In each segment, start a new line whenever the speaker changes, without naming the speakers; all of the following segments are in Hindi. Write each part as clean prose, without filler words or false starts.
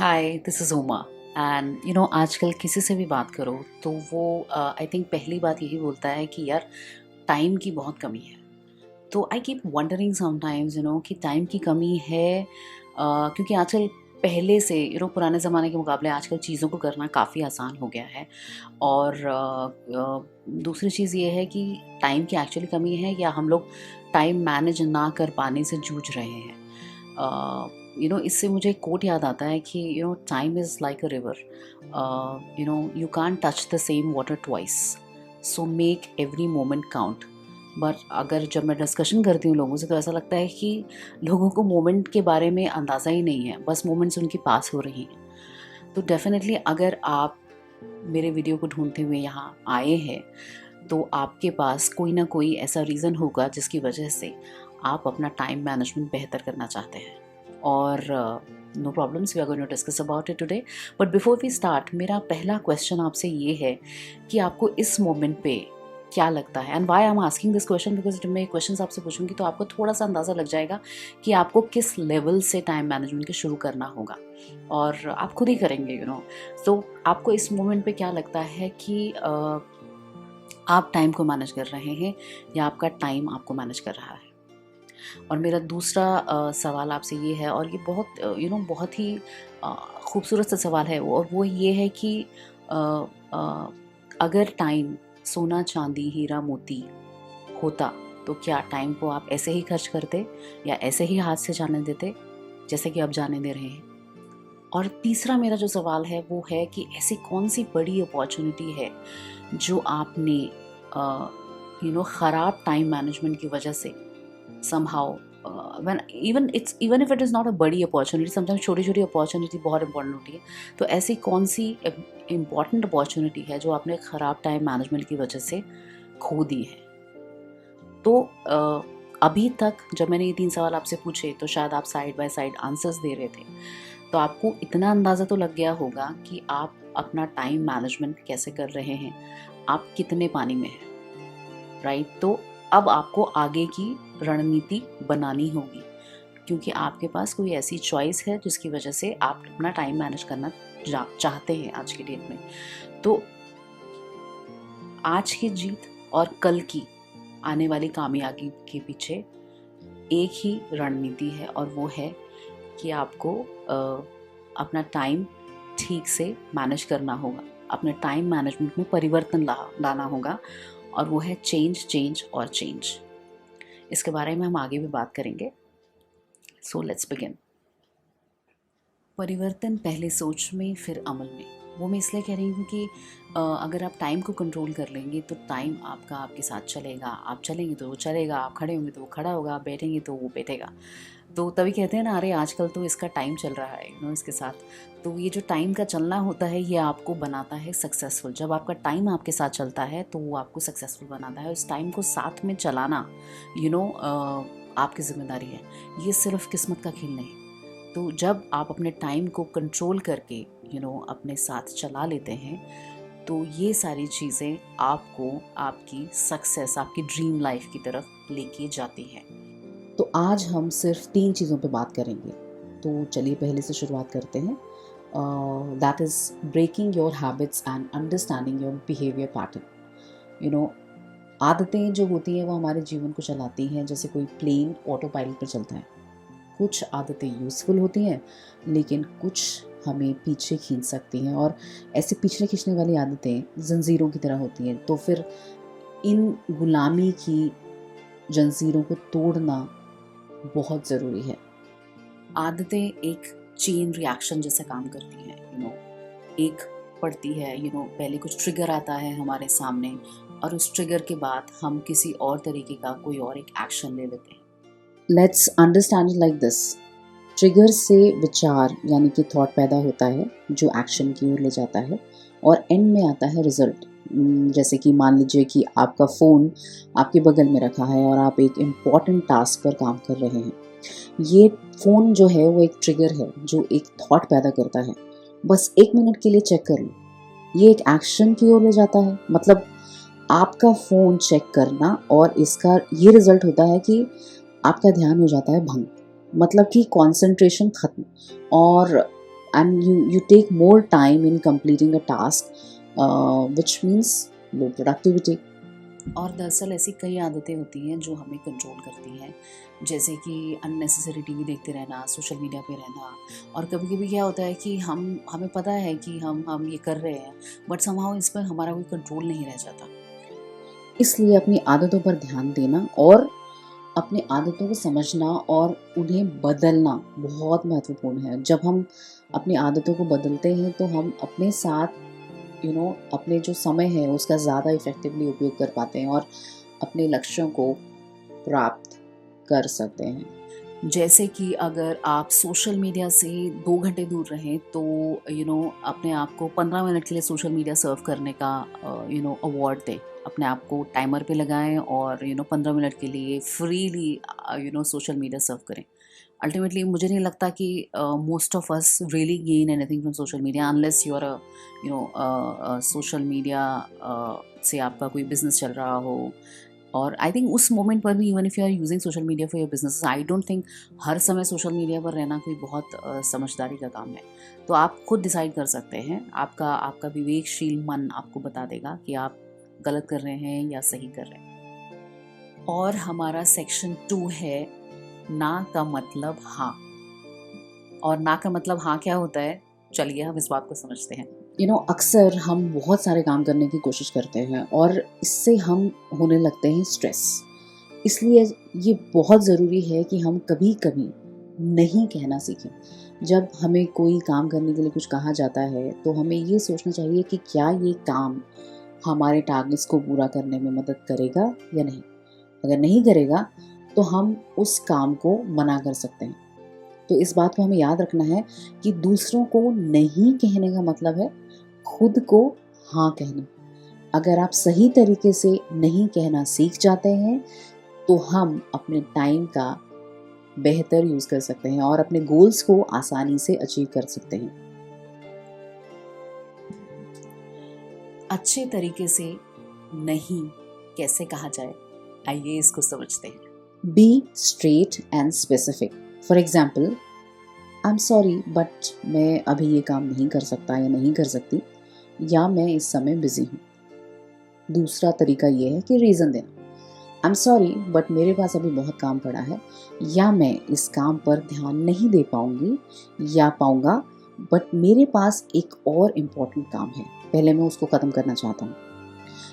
Hi, this is Uma. And आजकल किसी से भी बात करो तो वो आई थिंक पहली बात यही बोलता है कि यार टाइम की बहुत कमी है। तो आई कीप वंडरिंग समटाइम्स कि टाइम की कमी है, क्योंकि आजकल पहले से पुराने ज़माने के मुकाबले आजकल चीज़ों को करना काफ़ी आसान हो गया है। और दूसरी चीज़ ये है कि टाइम की एक्चुअली कमी है या हम लोग टाइम मैनेज ना कर पाने से जूझ रहे हैं। इससे मुझे एक कोट याद आता है कि time is like a river, you can't touch the same water twice, so make every moment count. But अगर जब मैं डिस्कशन करती हूँ लोगों से तो ऐसा लगता है कि लोगों को मोमेंट के बारे में अंदाज़ा ही नहीं है, बस मोमेंट्स उनके पास हो रही हैं। तो डेफिनेटली अगर आप मेरे वीडियो को ढूंढते हुए यहाँ आए हैं तो आपके पास कोई ना कोई ऐसा रीज़न होगा जिसकी वजह से आप अपना टाइम मैनेजमेंट बेहतर करना चाहते हैं। और no problems, we are going to discuss about it today. But before we start, मेरा पहला क्वेश्चन आपसे ये है कि आपको इस मोमेंट पे क्या लगता है, and why I am asking this question because जब मैं क्वेश्चन आपसे पूछूंगी तो आपको थोड़ा सा अंदाज़ा लग जाएगा कि आपको किस लेवल से टाइम मैनेजमेंट के शुरू करना होगा, और आप खुद ही करेंगे तो आपको इस मोमेंट पे क्या लगता है कि आप टाइम को मैनेज कर रहे हैं या आपका टाइम आपको मैनेज कर रहा है। और मेरा दूसरा सवाल आपसे ये है, और ये बहुत बहुत ही खूबसूरत सा सवाल है, और वो ये है कि अ, अ, अगर टाइम सोना चांदी हीरा मोती होता तो क्या टाइम को आप ऐसे ही खर्च करते या ऐसे ही हाथ से जाने देते जैसे कि अब जाने दे रहे हैं। और तीसरा मेरा जो सवाल है वो है कि ऐसी कौन सी बड़ी अपॉर्चुनिटी है जो आपने ख़राब टाइम मैनेजमेंट की वजह से somehow, when even if it is not a बड़ी अपॉर्चुनिटी, समटाइम्स छोटी छोटी अपॉर्चुनिटी बहुत इंपॉर्टेंट होती है। तो ऐसी कौन सी इम्पॉर्टेंट अपॉर्चुनिटी है जो आपने ख़राब टाइम मैनेजमेंट की वजह से खो दी है। तो अभी तक जब मैंने ये 3 सवाल आपसे पूछे तो शायद आप साइड बाय साइड आंसर्स दे रहे थे, तो आपको इतना अंदाज़ा तो लग गया होगा कि आप अपना टाइम मैनेजमेंट कैसे कर रहे हैं, आप कितने पानी में हैं, राइट। तो अब आपको आगे की रणनीति बनानी होगी, क्योंकि आपके पास कोई ऐसी चॉइस है जिसकी वजह से आप अपना टाइम मैनेज करना चाहते हैं आज की डेट में। तो आज की जीत और कल की आने वाली कामयाबी के पीछे एक ही रणनीति है, और वो है कि आपको अपना टाइम ठीक से मैनेज करना होगा, अपने टाइम मैनेजमेंट में परिवर्तन लाना होगा, और वो है चेंज चेंज और चेंज। इसके बारे में हम आगे भी बात करेंगे। So let's begin. परिवर्तन पहले सोच में फिर अमल में, वो मैं इसलिए कह रही हूँ कि अगर आप टाइम को कंट्रोल कर लेंगे तो टाइम आपका आपके साथ चलेगा। आप चलेंगे तो वो चलेगा, आप खड़े होंगे तो वो खड़ा होगा, आप बैठेंगे तो वो बैठेगा। तो तभी कहते हैं ना, अरे आजकल तो इसका टाइम चल रहा है इसके साथ। तो ये जो टाइम का चलना होता है ये आपको बनाता है सक्सेसफुल। जब आपका टाइम आपके साथ चलता है तो वो आपको सक्सेसफुल बनाता है। उस टाइम को साथ में चलाना आपकी जिम्मेदारी है, ये सिर्फ किस्मत का खेल नहीं। तो जब आप अपने टाइम को कंट्रोल करके अपने साथ चला लेते हैं तो ये सारी चीज़ें आपको आपकी सक्सेस, आपकी ड्रीम लाइफ की तरफ लेके जाती हैं। तो आज हम सिर्फ 3 चीज़ों पे बात करेंगे। तो चलिए पहले से शुरुआत करते हैं। That is breaking your habits and understanding your behaviour pattern. आदतें जो होती हैं वो हमारे जीवन को चलाती हैं जैसे कोई प्लेन ऑटो पायलट पर चलता है। कुछ आदतें यूज़फुल होती हैं लेकिन कुछ हमें पीछे खींच सकती हैं, और ऐसे पीछे खींचने वाली आदतें जंजीरों की तरह होती हैं। तो फिर इन गुलामी की जंजीरों को तोड़ना बहुत ज़रूरी है। आदतें एक चेन रिएक्शन जैसे काम करती हैं। एक पड़ती है, पहले कुछ ट्रिगर आता है हमारे सामने, और उस ट्रिगर के बाद हम किसी और तरीके का कोई और एक एक्शन ले लेते हैं। Let's understand it like this. Trigger से विचार यानी कि थॉट पैदा होता है जो एक्शन की ओर ले जाता है, और एंड में आता है रिजल्ट। जैसे कि मान लीजिए कि आपका फ़ोन आपके बगल में रखा है और आप एक इम्पॉर्टेंट टास्क पर काम कर रहे हैं। ये फ़ोन जो है वो एक ट्रिगर है जो एक थॉट पैदा करता है, बस 1 मिनट के लिए चेक कर लो। ये एक एक्शन की ओर ले जाता है, मतलब आपका फ़ोन चेक करना, और इसका ये रिज़ल्ट होता है कि आपका ध्यान हो जाता है भंग, मतलब कि कंसंट्रेशन खत्म। और and you take more time in completing a task, which means low productivity. और दरअसल ऐसी कई आदतें होती हैं जो हमें कंट्रोल करती हैं, जैसे कि अननेसेसरी टीवी देखते रहना, सोशल मीडिया पे रहना। और कभी कभी क्या होता है कि हमें पता है कि हम ये कर रहे हैं, बट समहाउ इस पर हमारा कोई कंट्रोल नहीं रह जाता। इसलिए अपनी आदतों पर ध्यान देना और अपनी आदतों को समझना और उन्हें बदलना बहुत महत्वपूर्ण है। जब हम अपनी आदतों को बदलते हैं तो हम अपने साथ अपने जो समय है उसका ज़्यादा इफ़ेक्टिवली उपयोग कर पाते हैं और अपने लक्ष्यों को प्राप्त कर सकते हैं। जैसे कि अगर आप सोशल मीडिया से 2 घंटे दूर रहें तो अपने आप को 15 मिनट के लिए सोशल मीडिया सर्व करने का अवार्ड दें। अपने आप को टाइमर पे लगाएं और 15 मिनट के लिए फ्रीली सोशल मीडिया सर्व करें। अल्टीमेटली मुझे नहीं लगता कि most of us really gain anything from social media unless you are social media से आपका कोई बिजनेस चल रहा हो। और आई थिंक उस मोमेंट पर भी even if you are using social media for your business, I don't think हर समय सोशल मीडिया पर रहना कोई बहुत समझदारी का काम है। तो आप खुद डिसाइड कर सकते हैं, आपका विवेकशील मन आपको बता देगा कि आप गलत कर रहे हैं या सही कर रहे हैं। और हमारा सेक्शन 2 है ना का मतलब हाँ। और ना का मतलब हाँ क्या होता है, चलिए हम इस बात को समझते हैं। अक्सर हम बहुत सारे काम करने की कोशिश करते हैं और इससे हम होने लगते हैं स्ट्रेस। इसलिए ये बहुत ज़रूरी है कि हम कभी कभी नहीं कहना सीखें। जब हमें कोई काम करने के लिए कुछ कहा जाता है तो हमें ये सोचना चाहिए कि क्या ये काम हमारे टारगेट्स को पूरा करने में मदद करेगा या नहीं। अगर नहीं करेगा तो हम उस काम को मना कर सकते हैं। तो इस बात को हमें याद रखना है कि दूसरों को नहीं कहने का मतलब है खुद को हाँ कहना। अगर आप सही तरीके से नहीं कहना सीख जाते हैं तो हम अपने टाइम का बेहतर यूज़ कर सकते हैं और अपने गोल्स को आसानी से अचीव कर सकते हैं। अच्छे तरीके से नहीं कैसे कहा जाए, आइए इसको समझते हैं। Be straight and specific. For example, I am sorry but मैं अभी ये काम नहीं कर सकता या नहीं कर सकती, या मैं इस समय बिजी हूँ। दूसरा तरीका ये है कि रीज़न देना। आई एम सॉरी बट मेरे पास अभी बहुत काम पड़ा है, या मैं इस काम पर ध्यान नहीं दे पाऊँगी या पाऊँगा, बट मेरे पास एक और इम्पॉर्टेंट काम है, पहले मैं उसको ख़त्म करना चाहता हूँ।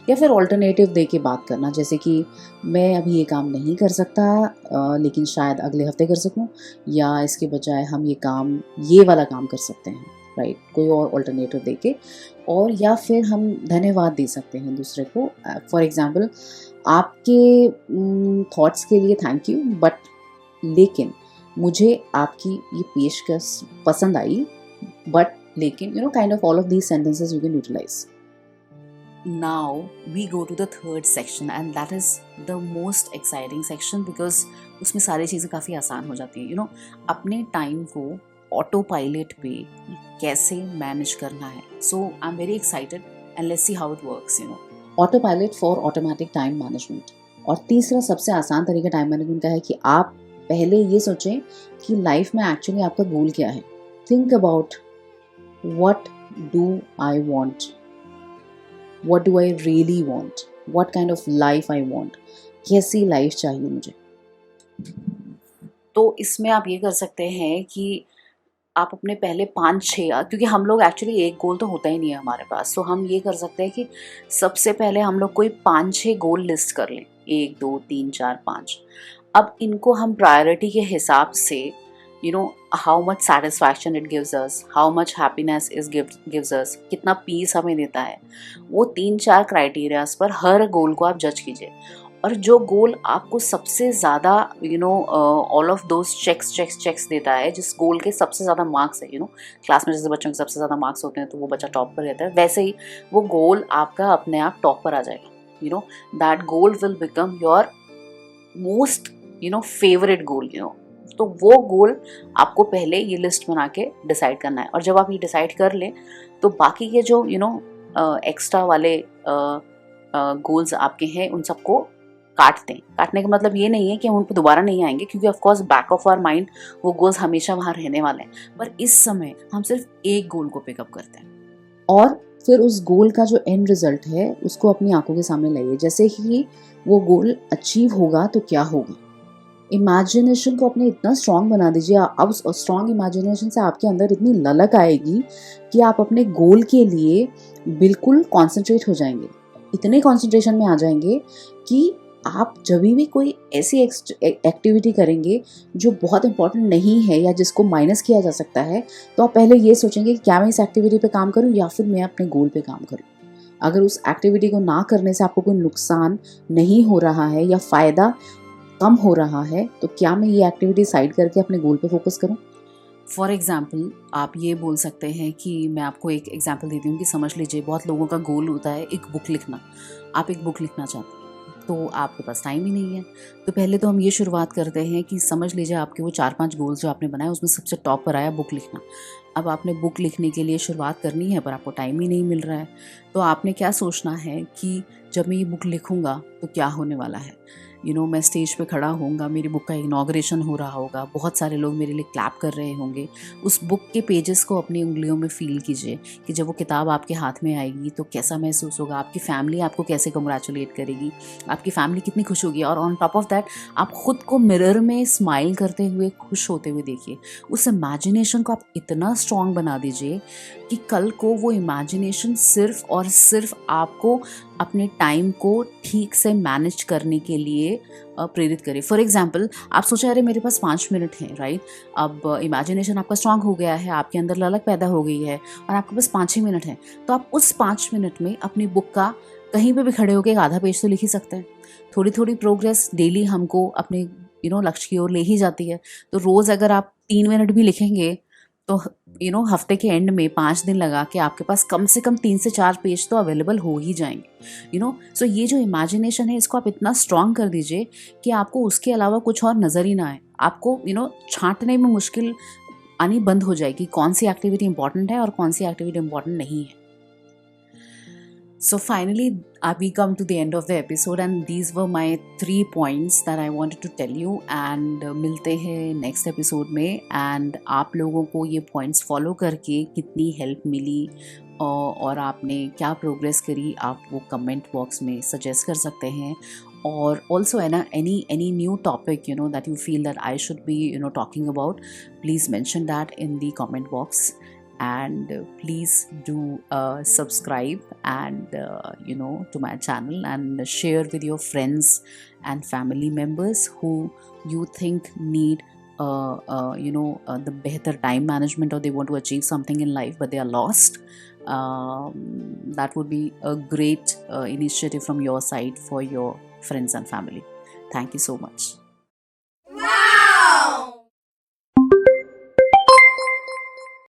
या फिर ऑल्टरनेटिव दे के बात करना, जैसे कि मैं अभी ये काम नहीं कर सकता लेकिन शायद अगले हफ्ते कर सकूं, या इसके बजाय हम ये वाला काम कर सकते हैं, राइट। कोई और ऑल्टरनेटिव दे के, और या फिर हम धन्यवाद दे सकते हैं दूसरे को। फॉर एग्जांपल, आपके थॉट्स के लिए थैंक यू, बट लेकिन मुझे आपकी ये पेशकश पसंद आई, बट लेकिन kind of all of these sentences you can utilize. Now we go to the third section and that is the most exciting section because उसमें सारी चीज़ें काफ़ी आसान हो जाती हैं। अपने टाइम को ऑटो पायलट पे कैसे मैनेज करना है। So I am very excited and let's see how it works. Autopilot for automatic time management. और तीसरा सबसे आसान तरीका टाइम मैनेजमेंट का है कि आप पहले ये सोचें कि लाइफ में एक्चुअली आपका गोल क्या है। Think about what do I want, what do I really want, what kind of life I want, कैसी लाइफ चाहिए मुझे। तो इसमें आप ये कर सकते हैं कि आप अपने पहले 5-6, क्योंकि हम लोग एक्चुअली एक गोल तो होता ही नहीं है हमारे पास, तो हम ये कर सकते हैं कि सबसे पहले हम लोग कोई 5-6 गोल लिस्ट कर लें, 1 2 3 4 5। अब इनको हम प्रायोरिटी के हिसाब से how much satisfaction it gives us, how much happiness is gives us, कितना पीस हमें देता है, वो 3-4 क्राइटेरियाज पर हर गोल को आप जज कीजिए। और जो गोल आपको सबसे ज़्यादा ऑल ऑफ दोज चेक्स देता है, जिस गोल के सबसे ज़्यादा मार्क्स है, क्लास में जैसे बच्चों के सबसे ज़्यादा मार्क्स होते हैं तो वो बच्चा टॉप पर रहता है, वैसे ही वो गोल आपका अपने आप टॉप पर आ जाएगा। That goal will become your most favourite goal. तो वो गोल आपको पहले ये लिस्ट बना के डिसाइड करना है। और जब आप ये डिसाइड कर लें तो बाकी के जो एक्स्ट्रा वाले गोल्स आपके हैं उन सबको काटते हैं। काटने का मतलब ये नहीं है कि हम उन पर दोबारा नहीं आएंगे, क्योंकि of course back of our mind वो गोल्स हमेशा वहाँ रहने वाले हैं, पर इस समय हम सिर्फ एक गोल को पिकअप करते हैं और फिर उस गोल का जो एंड रिजल्ट है उसको अपनी आंखों के सामने लाइए। जैसे ही वो गोल अचीव होगा तो क्या होगा, इमेजिनेशन को अपने इतना स्ट्रांग बना दीजिए। अब स्ट्रांग इमेजिनेशन से आपके अंदर इतनी ललक आएगी कि आप अपने गोल के लिए बिल्कुल कॉन्सेंट्रेट हो जाएंगे, इतने कॉन्सेंट्रेशन में आ जाएंगे कि आप जब भी कोई ऐसी एक्टिविटी करेंगे जो बहुत इंपॉर्टेंट नहीं है या जिसको माइनस किया जा सकता है, तो आप पहले ये सोचेंगे कि क्या मैं इस एक्टिविटी पे काम करूं या फिर मैं अपने गोल पे काम करूं। अगर उस एक्टिविटी को ना करने से आपको कोई नुकसान नहीं हो रहा है या फ़ायदा कम हो रहा है, तो क्या मैं ये एक्टिविटी साइड करके अपने गोल पे फोकस करूं। फॉर एग्ज़ाम्पल आप ये बोल सकते हैं कि मैं आपको एक एग्जाम्पल देती हूँ कि समझ लीजिए बहुत लोगों का गोल होता है एक बुक लिखना। आप एक बुक लिखना चाहते हैं तो आपके पास टाइम ही नहीं है। तो पहले तो हम ये शुरुआत करते हैं कि समझ लीजिए आपके वो 4-5 गोल्स जो आपने बनाए उसमें सबसे टॉप पर आया बुक लिखना। अब आपने बुक लिखने के लिए शुरुआत करनी है पर आपको टाइम ही नहीं मिल रहा है। तो आपने क्या सोचना है कि जब मैं ये बुक लिखूँगा तो क्या होने वाला है। मैं स्टेज पे खड़ा होऊंगा, मेरी बुक का इनॉग्रेशन हो रहा होगा, बहुत सारे लोग मेरे लिए क्लैप कर रहे होंगे। उस बुक के पेजेस को अपनी उंगलियों में फील कीजिए कि जब वो किताब आपके हाथ में आएगी तो कैसा महसूस होगा, आपकी फैमिली आपको कैसे कंग्रेचुलेट करेगी, आपकी फैमिली कितनी खुश होगी। और ऑन टॉप ऑफ दैट आप खुद को मिरर में स्माइल करते हुए खुश होते हुए देखिए। उस इमेजिनेशन को आप इतना स्ट्रॉन्ग बना दीजिए कि कल को वो इमेजिनेशन सिर्फ और सिर्फ आपको अपने टाइम को ठीक से मैनेज करने के लिए प्रेरित करे। फॉर एग्जाम्पल आप सोचें अरे मेरे पास 5 मिनट हैं, राइट। अब इमेजिनेशन आपका स्ट्रांग हो गया है, आपके अंदर ललक पैदा हो गई है और आपके पास 5 ही मिनट हैं, तो आप उस 5 मिनट में अपनी बुक का कहीं पे भी खड़े होकर एक आधा पेज तो लिख ही सकते हैं। थोड़ी थोड़ी प्रोग्रेस डेली हमको अपने लक्ष्य की ओर ले ही जाती है। तो रोज़ अगर आप 3 मिनट भी लिखेंगे तो हफ्ते के एंड में 5 दिन लगा के आपके पास कम से कम 3 से 4 पेज तो अवेलेबल हो ही जाएंगे। सो ये जो इमेजिनेशन है इसको आप इतना स्ट्रांग कर दीजिए कि आपको उसके अलावा कुछ और नज़र ही ना आए। आपको छांटने में मुश्किल आनी बंद हो जाएगी कौन सी एक्टिविटी इंपॉर्टेंट है और कौन सी एक्टिविटी इंपॉर्टेंट नहीं है। So finally, we come to the end of the episode and these were my 3 points that I wanted to tell you and मिलते हैं next episode में। and आप लोगों को ये points follow करके कितनी help मिली और आपने क्या progress करी आप वो comment box में suggest कर सकते हैं। और also any new topic that you feel that I should be talking about, please mention that in the comment box. And please do subscribe and to my channel and share with your friends and family members who you think need the better time management, or they want to achieve something in life but they are lost. That would be a great initiative from your side for your friends and family. Thank you so much.